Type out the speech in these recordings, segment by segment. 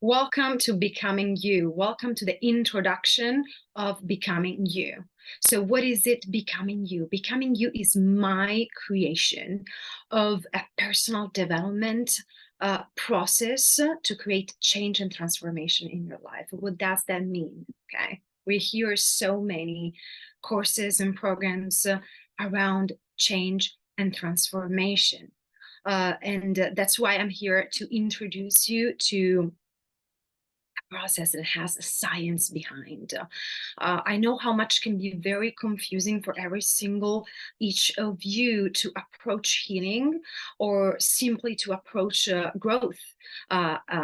Welcome to Becoming You. Welcome to the introduction of Becoming You. So, what is it, Becoming You? Becoming You is my creation of a personal development process to create change and transformation in your life. What does that mean? Okay. We hear so many courses and programs around change and transformation. And that's why I'm here to introduce you to process that has a science behind. I know how much can be very confusing for every single each of you to approach healing or simply to approach growth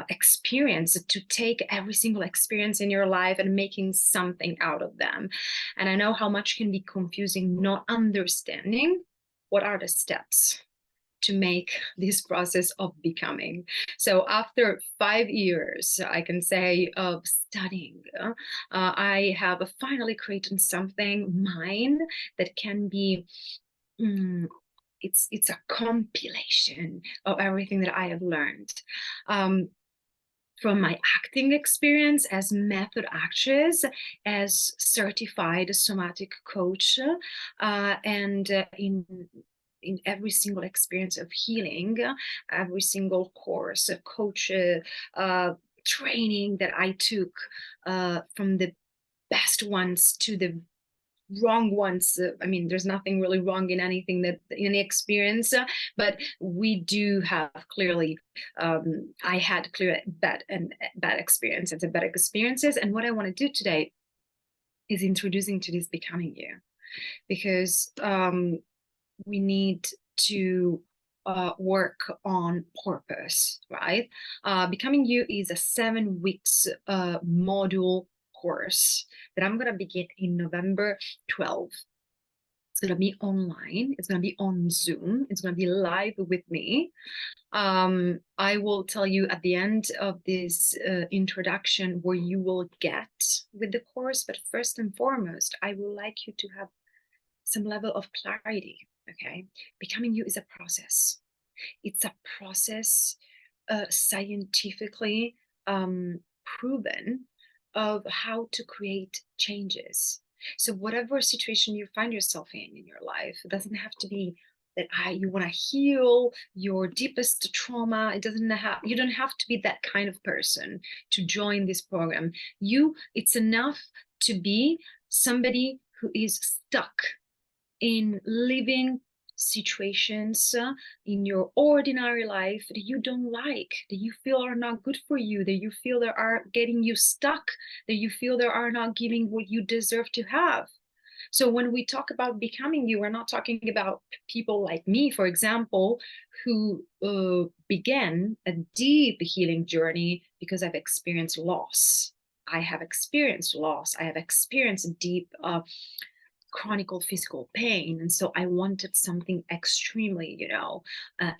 experience, to take every single experience in your life and making something out of them. And I know how much can be confusing not understanding what are the steps to make this process of becoming. So after 5 years, I can say, of studying, I have finally created something mine that can be, it's a compilation of everything that I have learned. From my acting experience as method actress, as certified somatic coach, and in every single experience of healing, every single course, coach, training that I took, from the best ones to the wrong ones. I mean, there's nothing really wrong in anything that in any experience, but we do have clearly, I had clear bad experiences and bad experiences. And what I want to do today is introducing to this Becoming You, because we need to work on purpose, right? Becoming You is a 7 weeks module course that I'm going to begin in November 12th. It's going to be online. It's going to be on Zoom. It's going to be live with me. I will tell you at the end of this introduction where you will get with the course. But first and foremost, I would like you to have some level of clarity. Okay, Becoming You is a process. It's a process, scientifically proven, of how to create changes. So whatever situation you find yourself in your life, it doesn't have to be that you want to heal your deepest trauma. It doesn't have, you don't have to be that kind of person to join this program. It's enough to be somebody who is stuck in living situations in your ordinary life that you don't like, that you feel are not good for you, that you feel that are getting you stuck, that you feel they are not giving what you deserve to have. So when we talk about Becoming You, we're not talking about people like me, for example, who began a deep healing journey because I've experienced loss. I have experienced loss. I have experienced deep chronic physical pain, and so I wanted something extremely,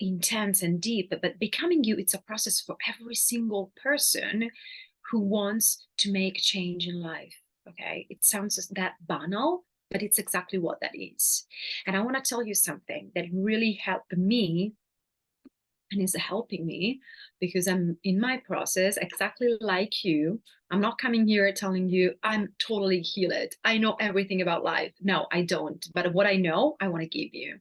intense and deep. But Becoming You, it's a process for every single person who wants to make change in life. Okay, it sounds that banal, but it's exactly what that is. And I want to tell you something that really helped me and is helping me, because I'm in my process exactly like you. I'm not coming here telling you I'm totally healed. I know everything about life. No, I don't. But what I know, I want to give you.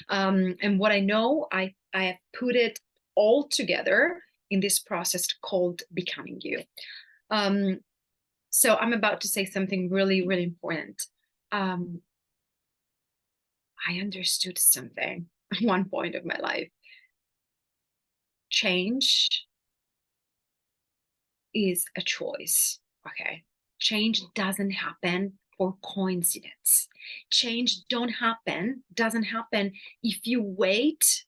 And what I know, I have put it all together in this process called Becoming You. So I'm about to say something really, really important. I understood something at one point of my life. Change is a choice. Okay, change doesn't happen for coincidence. Change doesn't happen if you wait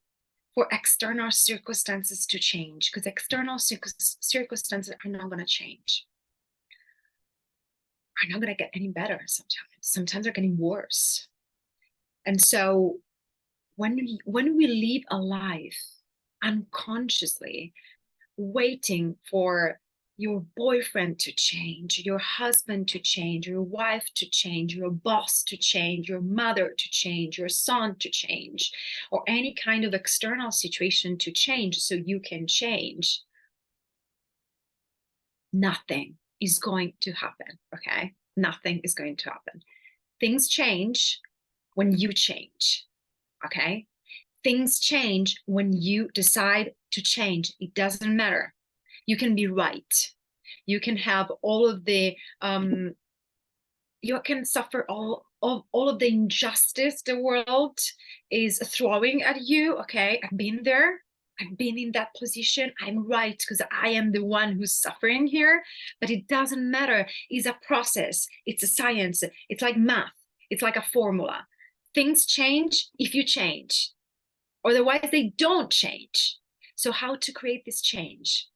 for external circumstances to change, because external circumstances are not going to change, are not going to get any better. Sometimes they're getting worse. And so when we live a life unconsciously waiting for your boyfriend to change, your husband to change, your wife to change, your boss to change, your mother to change, your son to change, or any kind of external situation to change so you can change, nothing is going to happen. Okay. Nothing is going to happen. Things change when you change. Okay. Things change when you decide to change. It doesn't matter. You can be right. You can have all of the you can suffer all of the injustice the world is throwing at you. Okay, I've been there. I've been in that position. I'm right because I am the one who's suffering here. But it doesn't matter. It's a process. It's a science. It's like math. It's like a formula. Things change if you change. Otherwise, they don't change. So how to create this change?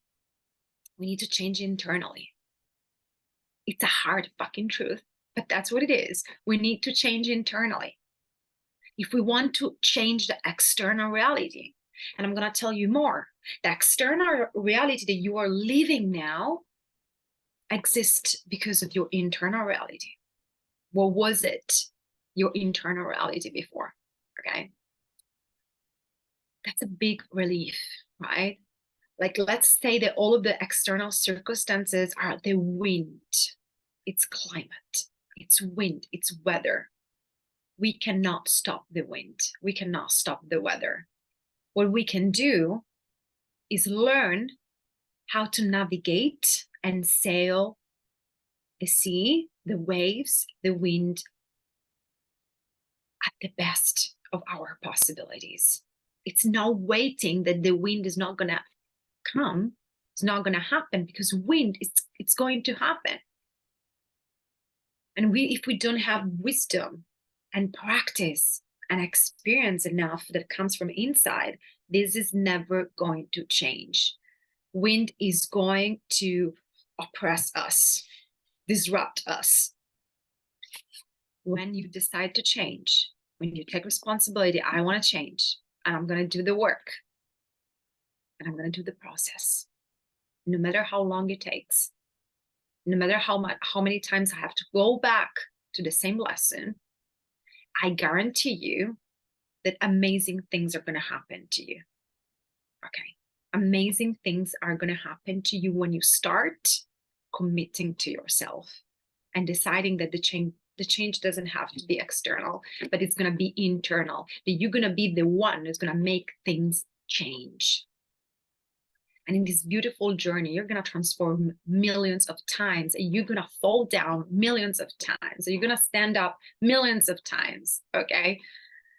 We need to change internally. It's a hard fucking truth, but that's what it is. We need to change internally if we want to change the external reality. And I'm going to tell you more. The external reality that you are living now exists because of your internal reality. What was it? Your internal reality before. Okay. That's a big relief, right? Like, let's say that all of the external circumstances are the wind. It's climate, it's wind, it's weather. We cannot stop the wind. We cannot stop the weather. What we can do is learn how to navigate and sail the sea, the waves, the wind at the best of our possibilities. It's not waiting that the wind is not going to come. It's not going to happen, because wind, it's going to happen. And if we don't have wisdom and practice and experience enough that comes from inside, this is never going to change. Wind is going to oppress us, disrupt us. When you decide to change, when you take responsibility, I want to change, and I'm going to do the work, and I'm going to do the process, no matter how long it takes, no matter how many times I have to go back to the same lesson. I guarantee you that amazing things are going to happen to you. Okay. Amazing things are going to happen to you when you start committing to yourself and deciding that the change doesn't have to be external, but it's going to be internal, that you're going to be the one who's going to make things change. And in this beautiful journey, you're going to transform millions of times, and you're going to fall down millions of times, and you're going to stand up millions of times. Okay.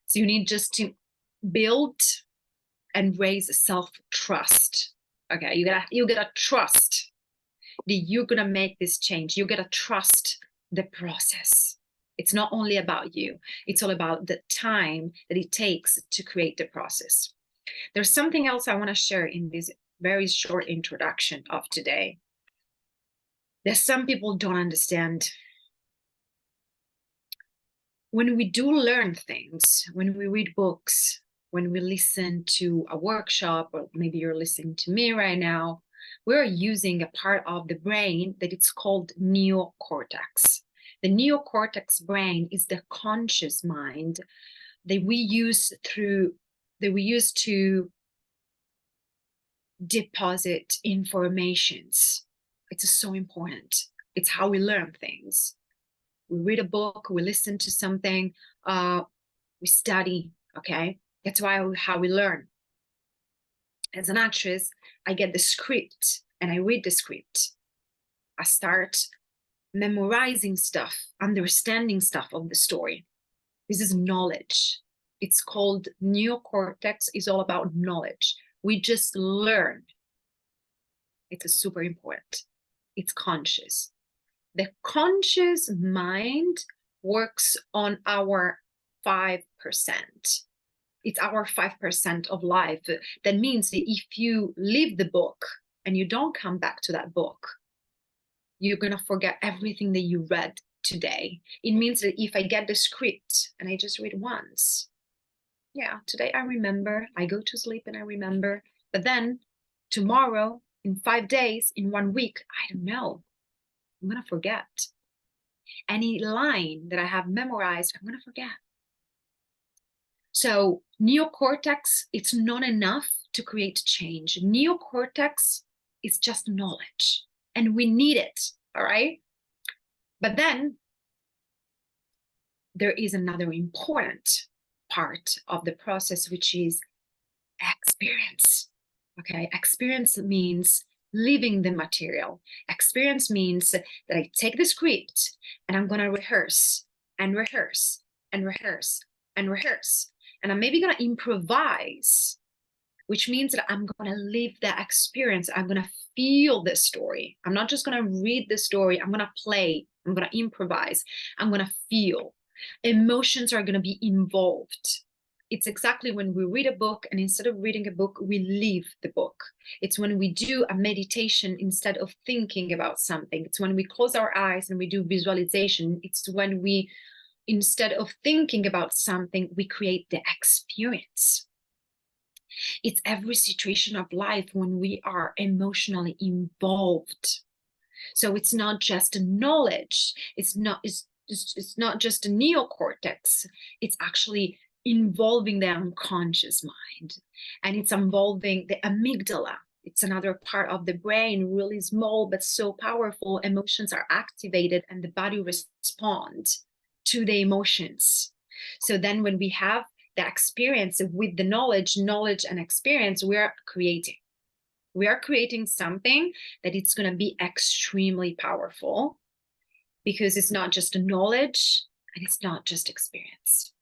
So you need just to build and raise self-trust. Okay. You gotta trust that you're going to make this change. You got to trust the process. It's not only about you. It's all about the time that it takes to create the process. There's something else I want to share in this very short introduction of today that some people don't understand. When we do learn things, when we read books, when we listen to a workshop, or maybe you're listening to me right now, we're using a part of the brain that it's called neocortex. The neocortex brain is the conscious mind that we use to deposit informations. It's so important. It's how we learn things. We read a book, we listen to something, we study. Okay, that's how we learn. As an actress, I get the script and I read the script. I start memorizing stuff, understanding stuff of the story. This is knowledge. It's called neocortex. Is all about knowledge. We just learn. It's super important. It's conscious. The conscious mind works on our 5%. It's our 5% of life. That means that if you leave the book and you don't come back to that book, you're going to forget everything that you read today. It means that if I get the script and I just read once, yeah, today I remember, I go to sleep and I remember, but then tomorrow, in 5 days, in 1 week, I don't know. I'm going to forget. Any line that I have memorized, I'm going to forget. So neocortex, it's not enough to create change. Neocortex is just knowledge. and we need it. All right. But then there is another important part of the process, which is experience. Okay. Experience means living the material. Experience means that I take the script and I'm going to rehearse and rehearse and rehearse and rehearse. And I'm maybe going to improvise, which means that I'm going to live that experience. I'm going to feel the story. I'm not just going to read the story. I'm going to play. I'm going to improvise. I'm going to feel. Emotions are going to be involved. It's exactly when we read a book, and instead of reading a book, we live the book. It's when we do a meditation instead of thinking about something. It's when we close our eyes and we do visualization. It's when we, instead of thinking about something, we create the experience. It's every situation of life when we are emotionally involved. So it's not just knowledge. It's not just a neocortex. It's actually involving the unconscious mind, and it's involving the amygdala. It's another part of the brain, really small but so powerful. Emotions are activated and the body responds to the emotions. So then when we have the experience with the knowledge and experience, we are creating something that it's going to be extremely powerful, because it's not just knowledge and it's not just experience.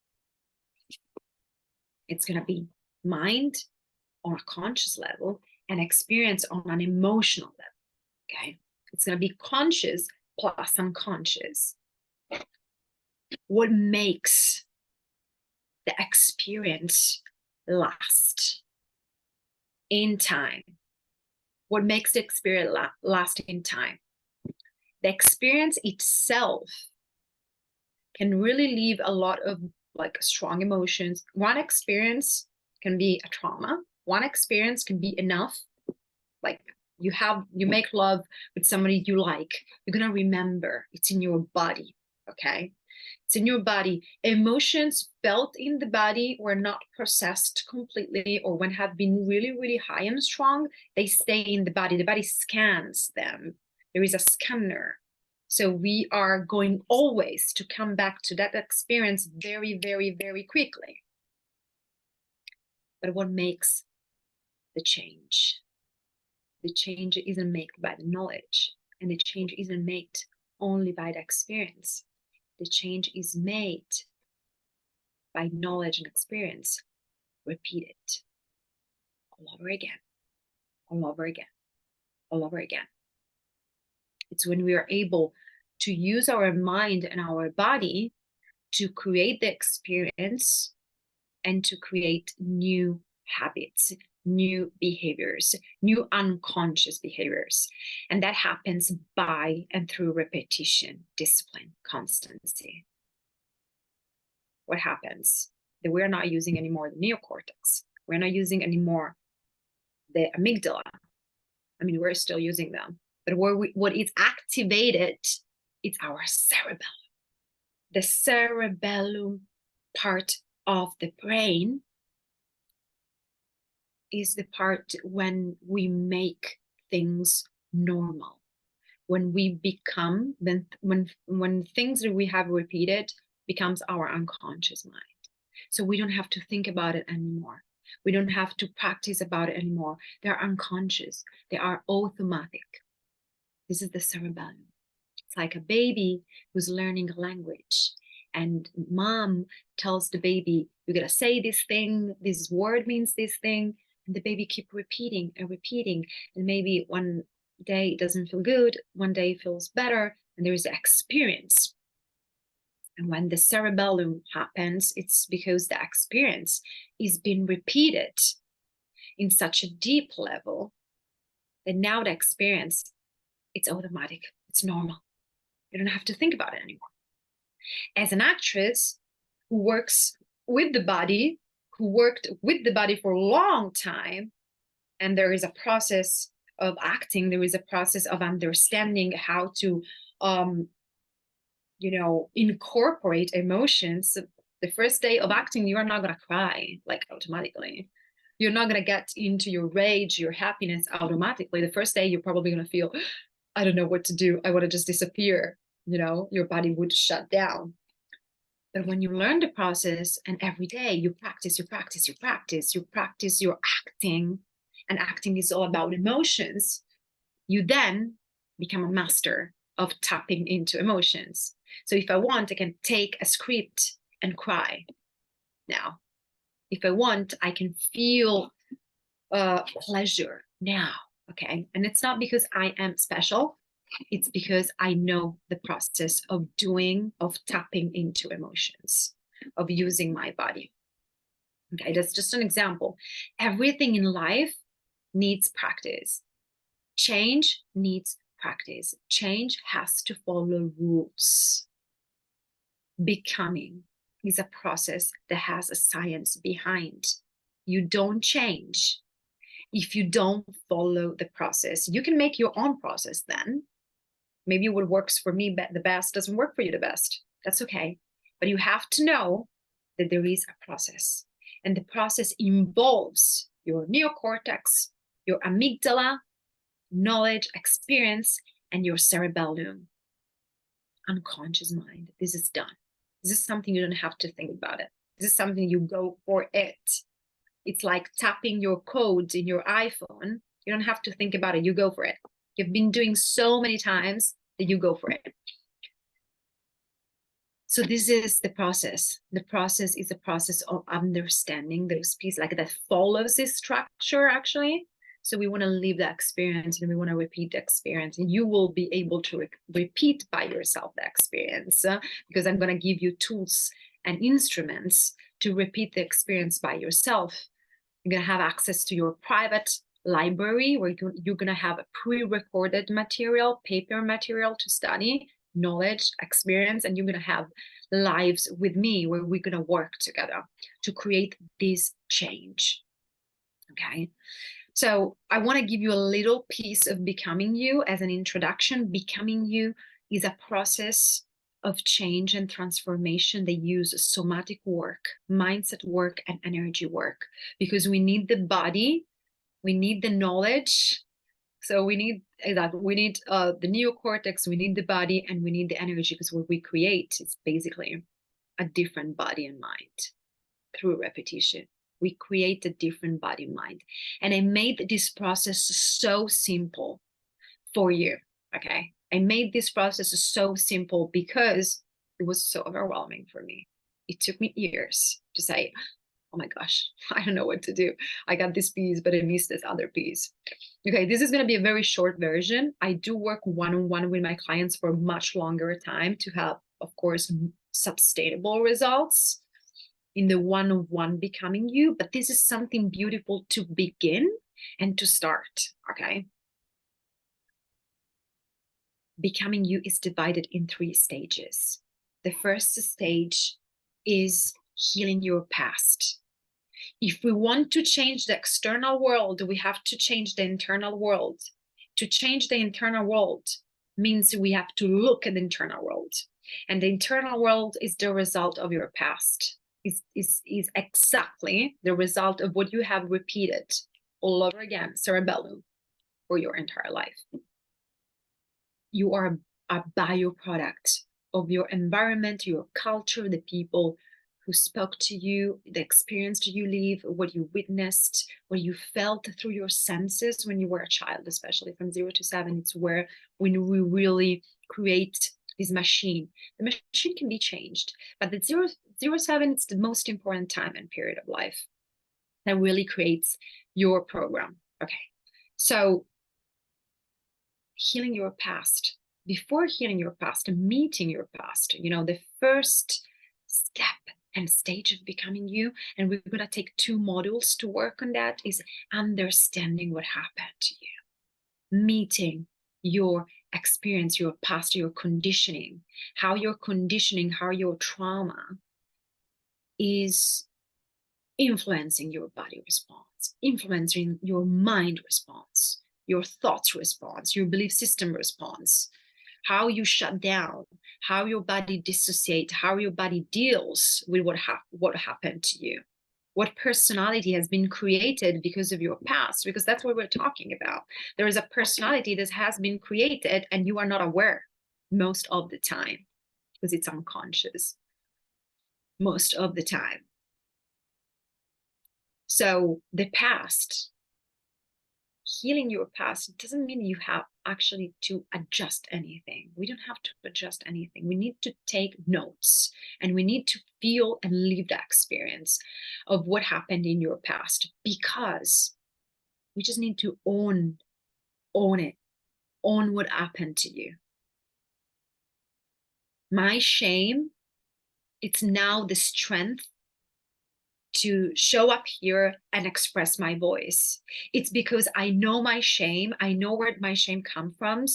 It's going to be mind on a conscious level and experience on an emotional level. Okay. It's going to be conscious plus unconscious. What makes the experience last in time? What makes the experience last in time? The experience itself can really leave a lot of like strong emotions. One experience can be a trauma. One experience can be enough. Like you make love with somebody you like, you're gonna remember. It's in your body. Okay. It's in your body. Emotions felt in the body were not processed completely, or when have been really, really high and strong, they stay in the body. The body scans them. There is a scanner. So we are going always to come back to that experience very, very, very quickly. But what makes the change? The change isn't made by the knowledge, and the change isn't made only by the experience. The change is made by knowledge and experience, repeated all over again, all over again, all over again. It's when we are able to use our mind and our body to create the experience and to create new habits, new behaviors, new unconscious behaviors. And that happens by and through repetition, discipline, constancy. What happens? That we're not using anymore the neocortex. We're not using anymore the amygdala. I mean, we're still using them. But what is activated, it's our cerebellum. The cerebellum part of the brain is the part when we make things normal, when we become, when things that we have repeated becomes our unconscious mind. So we don't have to think about it anymore. We don't have to practice about it anymore. They're unconscious. They are automatic. This is the cerebellum. It's like a baby who's learning a language, and mom tells the baby, you gotta say this thing, this word means this thing, and the baby keep repeating and repeating, and maybe one day it doesn't feel good, one day it feels better, and there is experience. And when the cerebellum happens, it's because the experience is being repeated in such a deep level that now the experience, it's automatic, it's normal. You don't have to think about it anymore. As an actress who works with the body, who worked with the body for a long time, and there is a process of acting, there is a process of understanding how to incorporate emotions. The first day of acting, you are not going to cry like automatically. You're not going to get into your rage, your happiness automatically. The first day, you're probably going to feel I don't know what to do. I want to just disappear. Your body would shut down. But when you learn the process and every day you practice, you practice, you practice, you practice your acting, and acting is all about emotions, you then become a master of tapping into emotions. So if I want, I can take a script and cry now. If I want, I can feel pleasure now. Okay. And it's not because I am special. It's because I know the process of tapping into emotions, of using my body. Okay. That's just an example. Everything in life needs practice. Change needs practice. Change has to follow rules. Becoming is a process that has a science behind. You don't change if you don't follow the process. You can make your own process then. Maybe what works for me the best doesn't work for you the best. That's okay. But you have to know that there is a process. And the process involves your neocortex, your amygdala, knowledge, experience, and your cerebellum, unconscious mind. This is done. This is something you don't have to think about it. This is something you go for it. It's like tapping your code in your iPhone. You don't have to think about it. You go for it. You've been doing so many times that you go for it. So this is the process. The process is a process of understanding those pieces, like that follows this structure actually. So we want to live the experience and we want to repeat the experience, and you will be able to repeat by yourself the experience because I'm going to give you tools and instruments to repeat the experience by yourself. You're going to have access to your private library where you're going to have a pre-recorded material, paper material to study, knowledge, experience, and you're going to have lives with me where we're going to work together to create this change. Okay. So I want to give you a little piece of Becoming You as an introduction. Becoming You is a process of change and transformation. They use somatic work, mindset work, and energy work because we need the body, we need the knowledge. So we need the neocortex, we need the body, and we need the energy because what we create is basically a different body and mind through repetition. We create a different body and mind. And I made this process so simple for you. Okay. I made this process so simple because it was so overwhelming for me. It took me years to say, oh my gosh, I don't know what to do. I got this piece, but I missed this other piece. Okay, this is going to be a very short version. I do work one-on-one with my clients for a much longer time to have, of course, sustainable results in the one-on-one Becoming You, but this is something beautiful to begin and to start, okay? Becoming You is divided in 3 stages. The first stage is healing your past. If we want to change the external world, we have to change the internal world. To change the internal world means we have to look at the internal world. And the internal world is the result of your past. Is exactly the result of what you have repeated all over again, cerebellum, for your entire life. You are a byproduct of your environment, your culture, the people who spoke to you, the experience you live, what you witnessed, what you felt through your senses when you were a child, especially from 0 to 7. It's where when we really create this machine. The machine can be changed, but the 0 to 7 is the most important time and period of life that really creates your program. Okay, so healing your past. Before healing your past and meeting your past, the first step and stage of Becoming You, and we're going to take 2 modules to work on that, is understanding what happened to you, meeting your experience, your past, your conditioning, how your trauma is influencing your body response, influencing your mind response, your thoughts response, your belief system response, how you shut down, how your body dissociates, how your body deals with what happened to you. What personality has been created because of your past? Because that's what we're talking about. There is a personality that has been created and you are not aware most of the time because it's unconscious most of the time. So the past, healing your past doesn't mean you have actually to adjust anything. We don't have to adjust anything. We need to take notes and we need to feel and live the experience of what happened in your past, because we just need to own it, own what happened to you. My shame, it's now the strength to show up here and express my voice. It's because I know my shame. I know where my shame comes from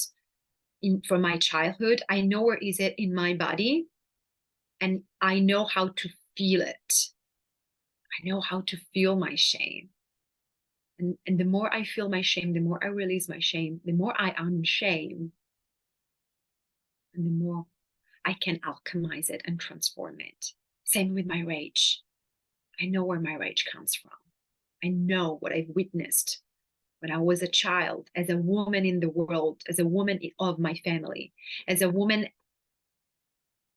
my childhood. I know where is it in my body, and I know how to feel it. I know how to feel my shame. And the more I feel my shame, the more I release my shame, the more I unshame, and the more I can alchemize it and transform it. Same with my rage. I know where my rage comes from. I know what I've witnessed when I was a child, as a woman in the world, as a woman of my family, as a woman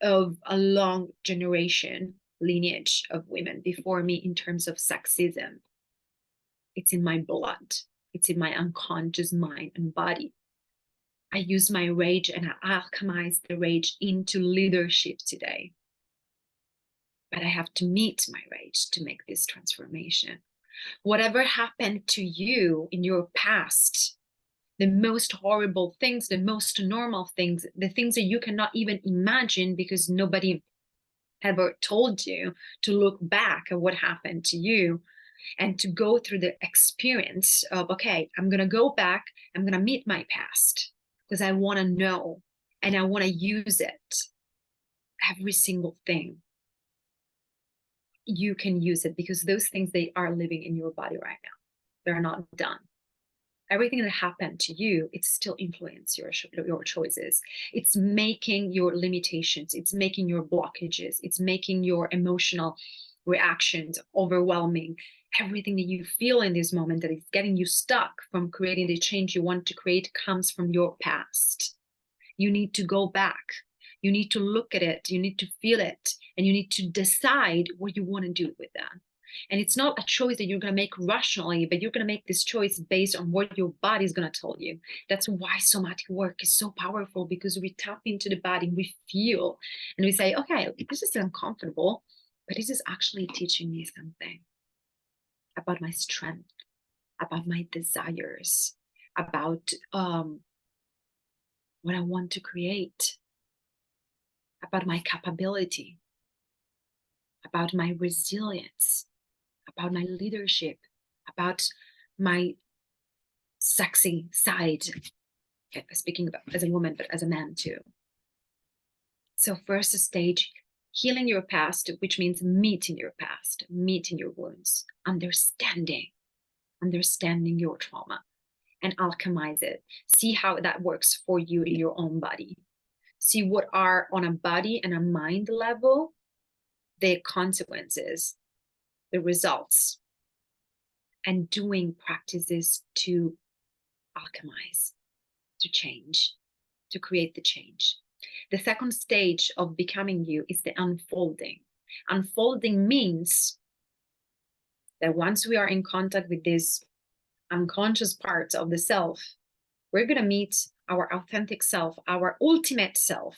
of a long generation lineage of women before me in terms of sexism. It's in my blood. It's in my unconscious mind and body. I use my rage and I alchemize the rage into leadership today. But I have to meet my rage to make this transformation. Whatever happened to you in your past, the most horrible things, the most normal things, the things that you cannot even imagine because nobody ever told you to look back at what happened to you and to go through the experience of, okay, I'm going to go back, I'm going to meet my past because I want to know and I want to use it. Every single thing. You can use it because those things, they are living in your body right now. They're not done. Everything that happened to you, it still influences your choices. It's making your limitations. It's making your blockages. It's making your emotional reactions overwhelming. Everything that you feel in this moment that is getting you stuck from creating the change you want to create comes from your past. You need to go back. You need to look at it. You need to feel it. And you need to decide what you want to do with that. And it's not a choice that you're going to make rationally, but you're going to make this choice based on what your body is going to tell you. That's why somatic work is so powerful, because we tap into the body, we feel, and we say, okay, this is uncomfortable, but this is actually teaching me something about my strength, about my desires, about what I want to create, about my capability, about my resilience, about my leadership, about my sexy side. Okay, speaking about as a woman, but as a man too. So first stage, healing your past, which means meeting your past, meeting your wounds, understanding your trauma, and alchemize it. See how that works for you in your own body. See what are on a body and a mind level, the consequences, the results, and doing practices to alchemize, to change, to create the change. The second stage of becoming you is the unfolding. Unfolding means that once we are in contact with these unconscious parts of the self, we're going to meet our authentic self, our ultimate self,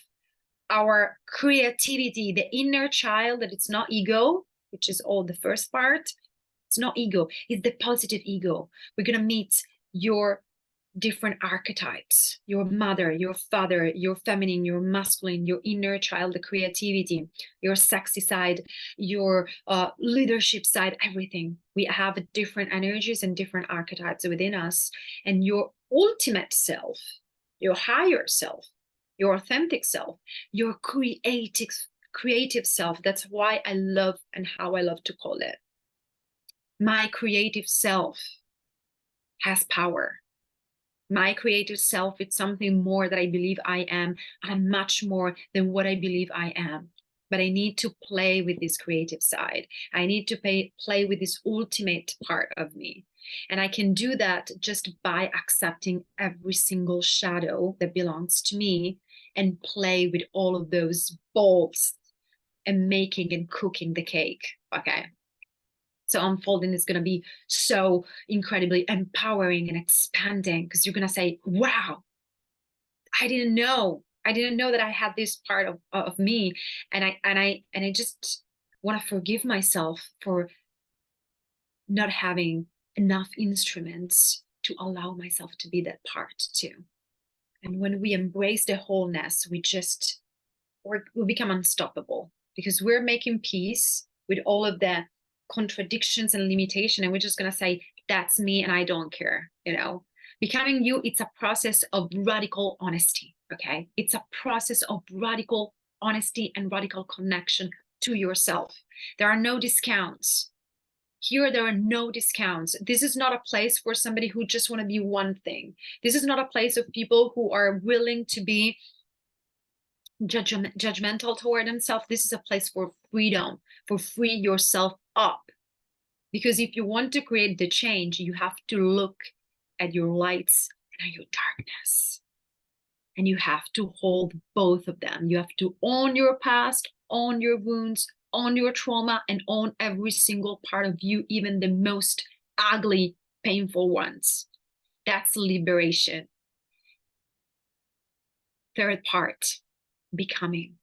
our creativity, the inner child, that it's not ego, which is all the first part. It's not ego, it's the positive ego. We're going to meet your different archetypes, your mother, your father, your feminine, your masculine, your inner child, the creativity, your sexy side, your leadership side, everything. We have different energies and different archetypes within us. And your ultimate self, your higher self, your authentic self, your creative self. That's why I love and how I love to call it. My creative self has power. My creative self, it's something more that I believe I am, and I'm much more than what I believe I am. but I need to play with this creative side. I need to play with this ultimate part of me. And I can do that just by accepting every single shadow that belongs to me and play with all of those balls and making and cooking the cake. Okay. So unfolding is going to be so incredibly empowering and expanding, because you're going to say, wow, I didn't know. I didn't know that I had this part of me. And I just want to forgive myself for not having enough instruments to allow myself to be that part too. And when we embrace the wholeness, we become unstoppable, because we're making peace with all of the contradictions and limitation, and we're just going to say, that's me and I don't care. Becoming you, it's a process of radical honesty. Okay, it's a process of radical honesty and radical connection to yourself. There are no discounts here. There are no discounts. This is not a place for somebody who just want to be one thing. This is not a place of people who are willing to be judgmental toward themselves. This is a place for freedom, for free yourself up. Because if you want to create the change, you have to look at your lights and at your darkness. And you have to hold both of them. You have to own your past, own your wounds, own your trauma, and own every single part of you, even the most ugly, painful ones. That's liberation. Third part, becoming.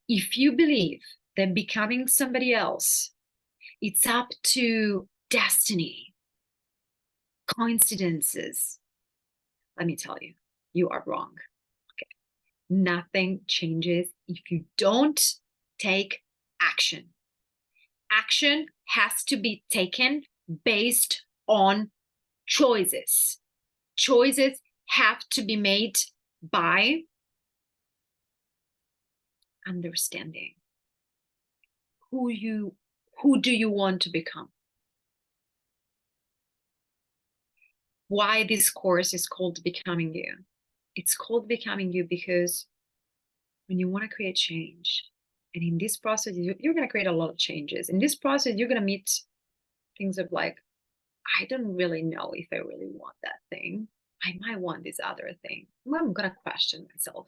If you believe that becoming somebody else, it's up to destiny, coincidences, let me tell you, you are wrong. Okay. Nothing changes if you don't take action. Action has to be taken based on choices. Choices have to be made by understanding who do you want to become. Why this course is called Becoming You. It's called Becoming You because when you want to create change, and in this process, you're going to create a lot of changes. In this process, you're going to meet things of like, I don't really know if I really want that thing. I might want this other thing. I'm going to question myself.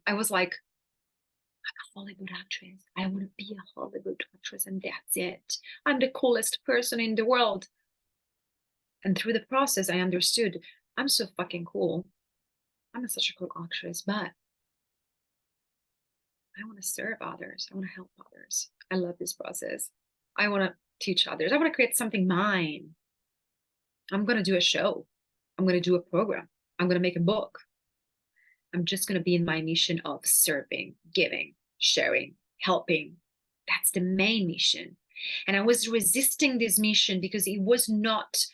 I was like, I'm a Hollywood actress. I want to be a Hollywood actress, and that's it. I'm the coolest person in the world. And through the process, I understood I'm so fucking cool. I'm such a cool actress, but I want to serve others. I want to help others. I love this process. I want to teach others. I want to create something mine. I'm going to do a show. I'm going to do a program. I'm going to make a book. I'm just going to be in my mission of serving, giving, sharing, helping. That's the main mission. And I was resisting this mission because it was not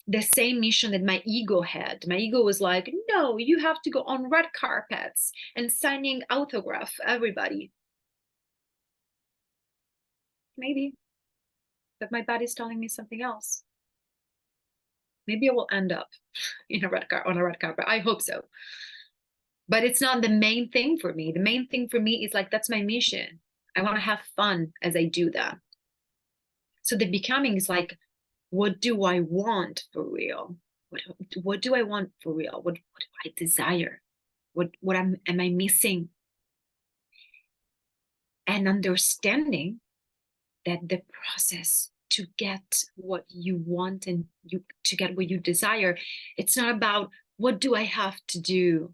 the same mission that my ego had. My ego was like, no, you have to go on red carpets and signing autograph everybody. Maybe, but my body's telling me something else. Maybe I will end up on a red carpet. I hope so. But it's not the main thing for me. The main thing for me is like, that's my mission. I want to have fun as I do that. So the becoming is like, what do I want for real? What do I want for real? What do I desire? What am I missing? And understanding that the process to get what you want and to get what you desire, it's not about what do I have to do,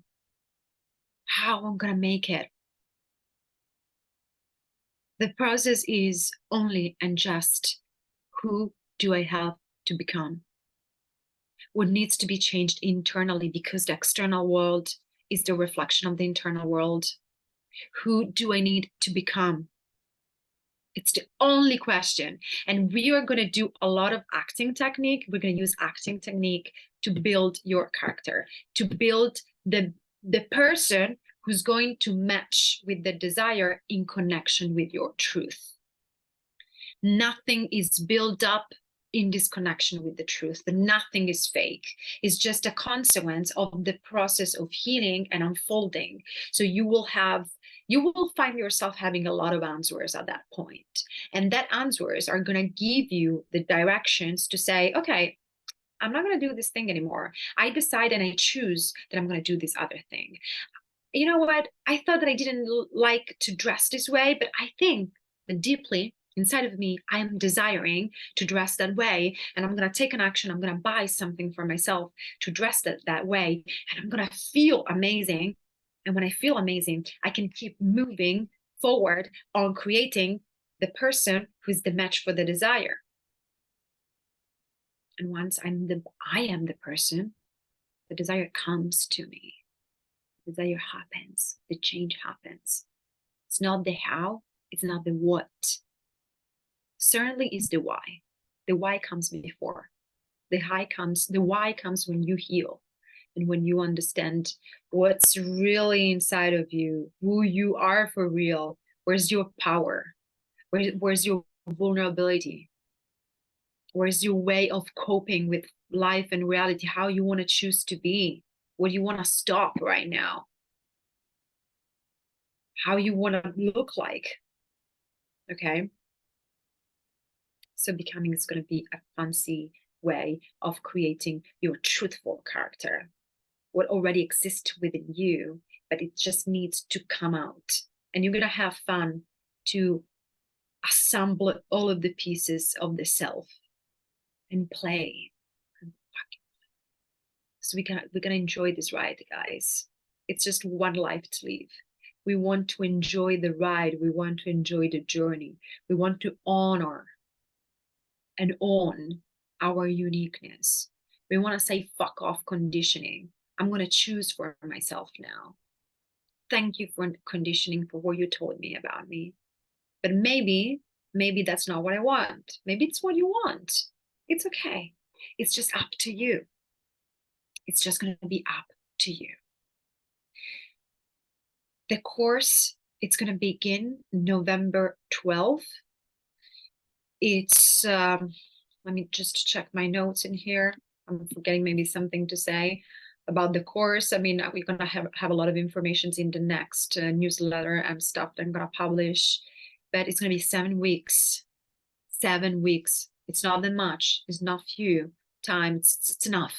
how I'm gonna make it. The process is only and just who do I have to become? What needs to be changed internally, because the external world is the reflection of the internal world. Who do I need to become? It's the only question. And we are going to do a lot of acting technique. We're going to use acting technique to build your character, to build the person who's going to match with the desire in connection with your truth. Nothing is built up in this connection with the truth. Nothing is fake. It's just a consequence of the process of healing and unfolding. So you will have you will find yourself having a lot of answers at that point. And that answers are going to give you the directions to say, okay, I'm not going to do this thing anymore. I decide and I choose that I'm going to do this other thing. You know what? I thought that I didn't like to dress this way, but I think that deeply inside of me, I am desiring to dress that way. And I'm going to take an action. I'm going to buy something for myself to dress that way. And I'm going to feel amazing. And when I feel amazing, I can keep moving forward on creating the person who's the match for the desire. And once I am the person, the desire comes to me. The desire happens. The change happens. It's not the how, it's not the what. Certainly is the why. The why comes before. The why comes when you heal and when you understand what's really inside of you, who you are for real, where's your power, where's your vulnerability, where's your way of coping with life and reality, how you want to choose to be, what you want to stop right now, how you want to look like. Okay. So becoming is going to be a fancy way of creating your truthful character, what already exists within you, but it just needs to come out. And you're going to have fun to assemble all of the pieces of the self and play. So we're gonna enjoy this ride, guys. It's just one life to live. We want to enjoy the ride. We want to enjoy the journey. We want to honor and own our uniqueness. We want to say fuck off conditioning. I'm going to choose for myself now. Thank you for conditioning for what you told me about me. But maybe that's not what I want. Maybe it's what you want. It's okay. It's just up to you. It's just going to be up to you. The course, it's going to begin November 12th. It's, let me just check my notes in here. I'm forgetting maybe something to say about the course. I mean, we're going to have a lot of information in the next newsletter and stuff that I'm going to publish, but it's going to be 7 weeks. 7 weeks. It's not that much. It's not few times. It's enough.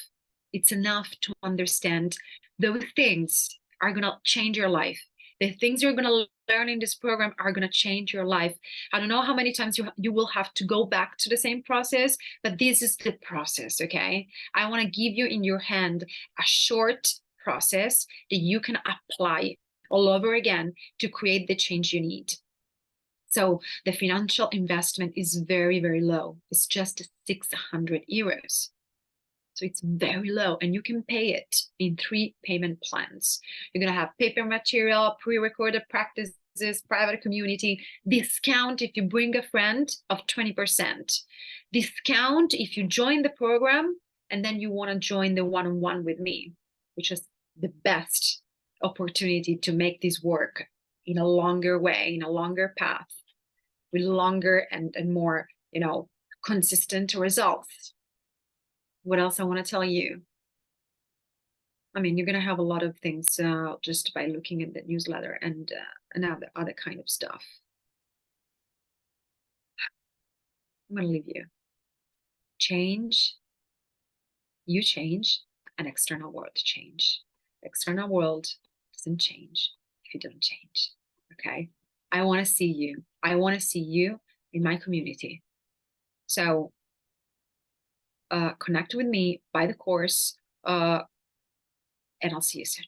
It's enough to understand those things are going to change your life. The things you're going to learn in this program are going to change your life. I don't know how many times you will have to go back to the same process, but this is the process, okay? I want to give you in your hand a short process that you can apply all over again to create the change you need. So the financial investment is very, very low. It's just 600 euros. So it's very low, and you can pay it in 3 payment plans. You're going to have paper material, pre-recorded practices, private community, discount if you bring a friend of 20%, discount if you join the program, and then you want to join the one-on-one with me, which is the best opportunity to make this work in a longer way, in a longer path, with longer and more, consistent results. What else I want to tell you? I mean, you're going to have a lot of things just by looking at the newsletter and other kind of stuff. I'm going to leave you. Change, you change, and external world change. The external world doesn't change if you don't change, okay? I want to see you. I want to see you in my community. So connect with me, buy the course, and I'll see you soon.